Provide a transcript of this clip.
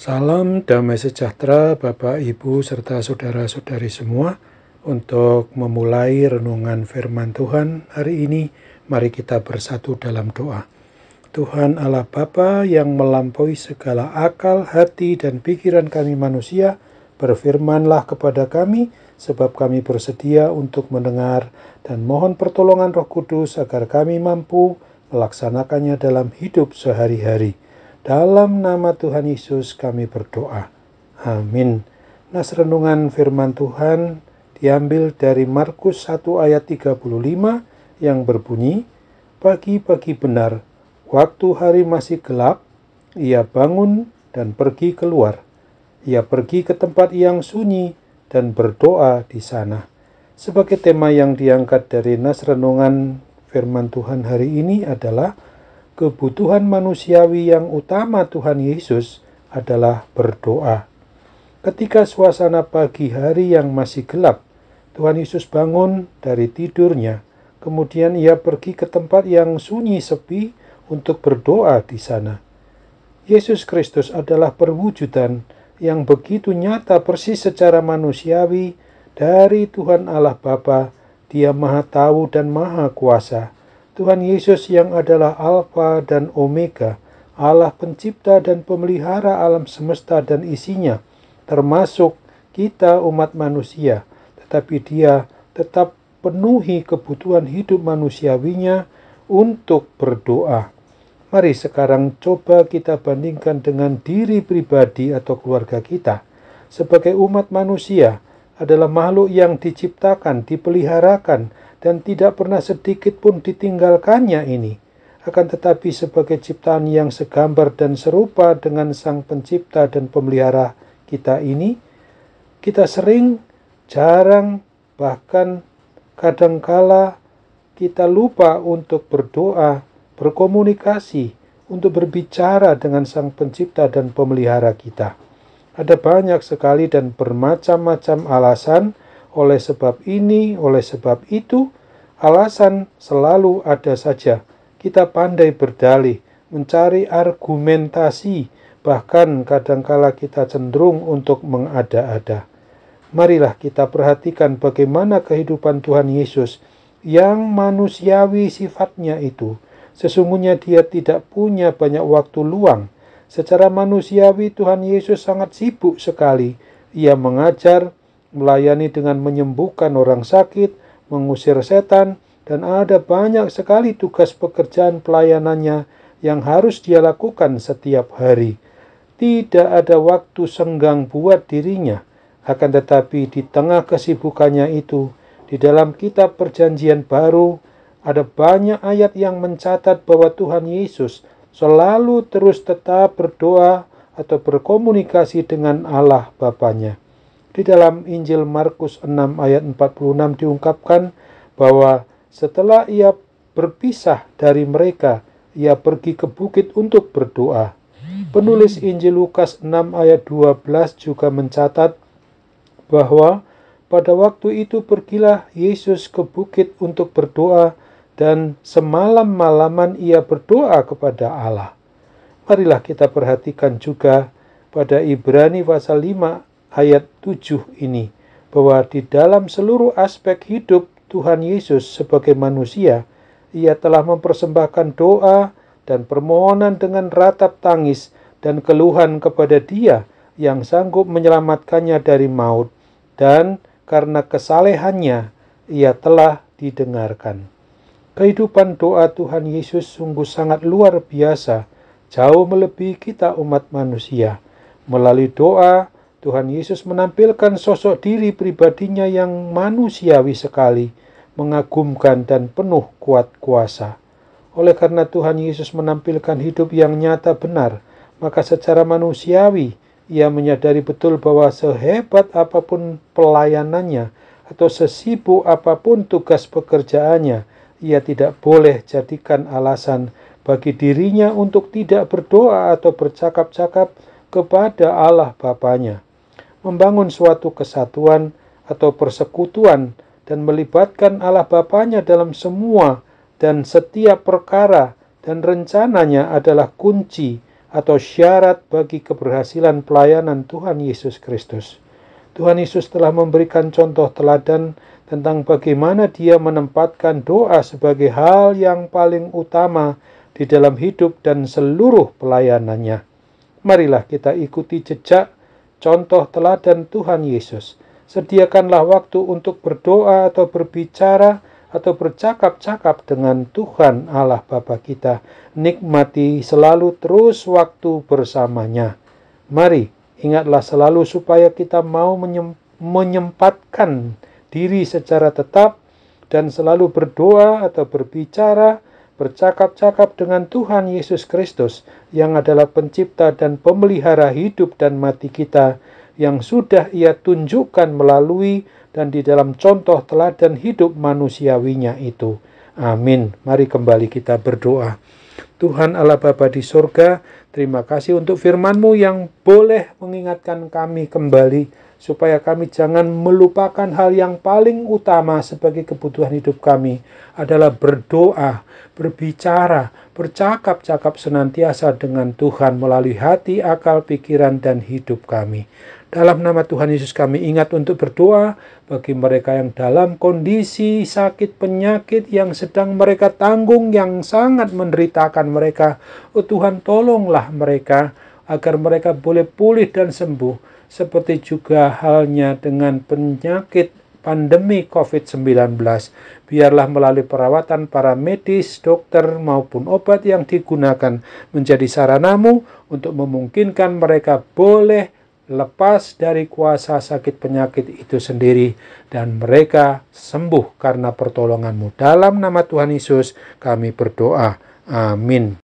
Salam damai sejahtera Bapak, Ibu, serta saudara-saudari semua. Untuk memulai renungan firman Tuhan hari ini, mari kita bersatu dalam doa. Tuhan Allah Bapa yang melampaui segala akal, hati, dan pikiran kami manusia, berfirmanlah kepada kami, sebab kami bersedia untuk mendengar, dan mohon pertolongan Roh Kudus agar kami mampu melaksanakannya dalam hidup sehari-hari. Dalam nama Tuhan Yesus kami berdoa. Amin. Nas renungan firman Tuhan diambil dari Markus 1 ayat 35 yang berbunyi, "Pagi-pagi benar, waktu hari masih gelap, ia bangun dan pergi keluar. Ia pergi ke tempat yang sunyi dan berdoa di sana." Sebagai tema yang diangkat dari nas renungan firman Tuhan hari ini adalah kebutuhan manusiawi yang utama Tuhan Yesus adalah berdoa. Ketika suasana pagi hari yang masih gelap, Tuhan Yesus bangun dari tidurnya. Kemudian ia pergi ke tempat yang sunyi sepi untuk berdoa di sana. Yesus Kristus adalah perwujudan yang begitu nyata persis secara manusiawi dari Tuhan Allah Bapa. Dia Maha Tahu dan Maha Kuasa. Tuhan Yesus yang adalah Alfa dan Omega, Allah pencipta dan pemelihara alam semesta dan isinya, termasuk kita umat manusia, tetapi Dia tetap penuhi kebutuhan hidup manusiawinya untuk berdoa. Mari sekarang coba kita bandingkan dengan diri pribadi atau keluarga kita. Sebagai umat manusia adalah makhluk yang diciptakan, dipeliharakan, dan tidak pernah sedikit pun ditinggalkannya ini. Akan tetapi sebagai ciptaan yang segambar dan serupa dengan Sang Pencipta dan Pemelihara kita ini, kita jarang, bahkan kadangkala kita lupa untuk berdoa, berkomunikasi, untuk berbicara dengan Sang Pencipta dan Pemelihara kita. Ada banyak sekali dan bermacam-macam alasan. Oleh sebab ini, oleh sebab itu, alasan selalu ada saja. Kita pandai berdalih, mencari argumentasi, bahkan kadangkala kita cenderung untuk mengada-ada. Marilah kita perhatikan bagaimana kehidupan Tuhan Yesus yang manusiawi sifatnya itu. Sesungguhnya Dia tidak punya banyak waktu luang. Secara manusiawi Tuhan Yesus sangat sibuk sekali. Ia mengajar, melayani dengan menyembuhkan orang sakit, mengusir setan, dan ada banyak sekali tugas pekerjaan pelayanannya yang harus Dia lakukan setiap hari. Tidak ada waktu senggang buat dirinya. Akan tetapi di tengah kesibukannya itu, di dalam kitab Perjanjian Baru, ada banyak ayat yang mencatat bahwa Tuhan Yesus selalu terus tetap berdoa atau berkomunikasi dengan Allah Bapanya. Di dalam Injil Markus 6 ayat 46 diungkapkan bahwa setelah ia berpisah dari mereka, ia pergi ke bukit untuk berdoa. Penulis Injil Lukas 6 ayat 12 juga mencatat bahwa pada waktu itu pergilah Yesus ke bukit untuk berdoa dan semalam-malaman ia berdoa kepada Allah. Marilah kita perhatikan juga pada Ibrani pasal 5 ayat 7 ini, bahwa di dalam seluruh aspek hidup Tuhan Yesus sebagai manusia, Ia telah mempersembahkan doa dan permohonan dengan ratap tangis dan keluhan kepada Dia yang sanggup menyelamatkannya dari maut, dan karena kesalehannya Ia telah didengarkan. Kehidupan doa Tuhan Yesus sungguh sangat luar biasa, jauh melebihi kita umat manusia. Melalui doa, Tuhan Yesus menampilkan sosok diri pribadinya yang manusiawi sekali, mengagumkan dan penuh kuat kuasa. Oleh karena Tuhan Yesus menampilkan hidup yang nyata benar, maka secara manusiawi ia menyadari betul bahwa sehebat apapun pelayanannya atau sesibuk apapun tugas pekerjaannya, ia tidak boleh jadikan alasan bagi dirinya untuk tidak berdoa atau bercakap-cakap kepada Allah Bapanya. Membangun suatu kesatuan atau persekutuan dan melibatkan Allah Bapanya dalam semua dan setiap perkara dan rencananya adalah kunci atau syarat bagi keberhasilan pelayanan Tuhan Yesus Kristus. Tuhan Yesus telah memberikan contoh teladan tentang bagaimana Dia menempatkan doa sebagai hal yang paling utama di dalam hidup dan seluruh pelayanannya. Marilah kita ikuti jejak contoh teladan Tuhan Yesus. Sediakanlah waktu untuk berdoa atau berbicara atau bercakap-cakap dengan Tuhan Allah Bapa kita. Nikmati selalu terus waktu bersamanya. Mari, ingatlah selalu supaya kita mau menyempatkan diri secara tetap dan selalu berdoa atau berbicara, bercakap-cakap dengan Tuhan Yesus Kristus yang adalah pencipta dan pemelihara hidup dan mati kita, yang sudah Ia tunjukkan melalui dan di dalam contoh teladan hidup manusiawinya itu. Amin. Mari kembali kita berdoa. Tuhan Allah Bapa di surga, terima kasih untuk firman-Mu yang boleh mengingatkan kami kembali, supaya kami jangan melupakan hal yang paling utama sebagai kebutuhan hidup kami adalah berdoa, berbicara, bercakap-cakap senantiasa dengan Tuhan melalui hati, akal, pikiran, dan hidup kami. Dalam nama Tuhan Yesus kami ingat untuk berdoa bagi mereka yang dalam kondisi sakit penyakit yang sedang mereka tanggung, yang sangat menderitakan mereka. Oh Tuhan, tolonglah mereka agar mereka boleh pulih dan sembuh. Seperti juga halnya dengan penyakit pandemi COVID-19. Biarlah melalui perawatan para medis, dokter maupun obat yang digunakan menjadi sarana-Mu untuk memungkinkan mereka boleh lepas dari kuasa sakit penyakit itu sendiri dan mereka sembuh karena pertolongan-Mu. Dalam nama Tuhan Yesus kami berdoa. Amin.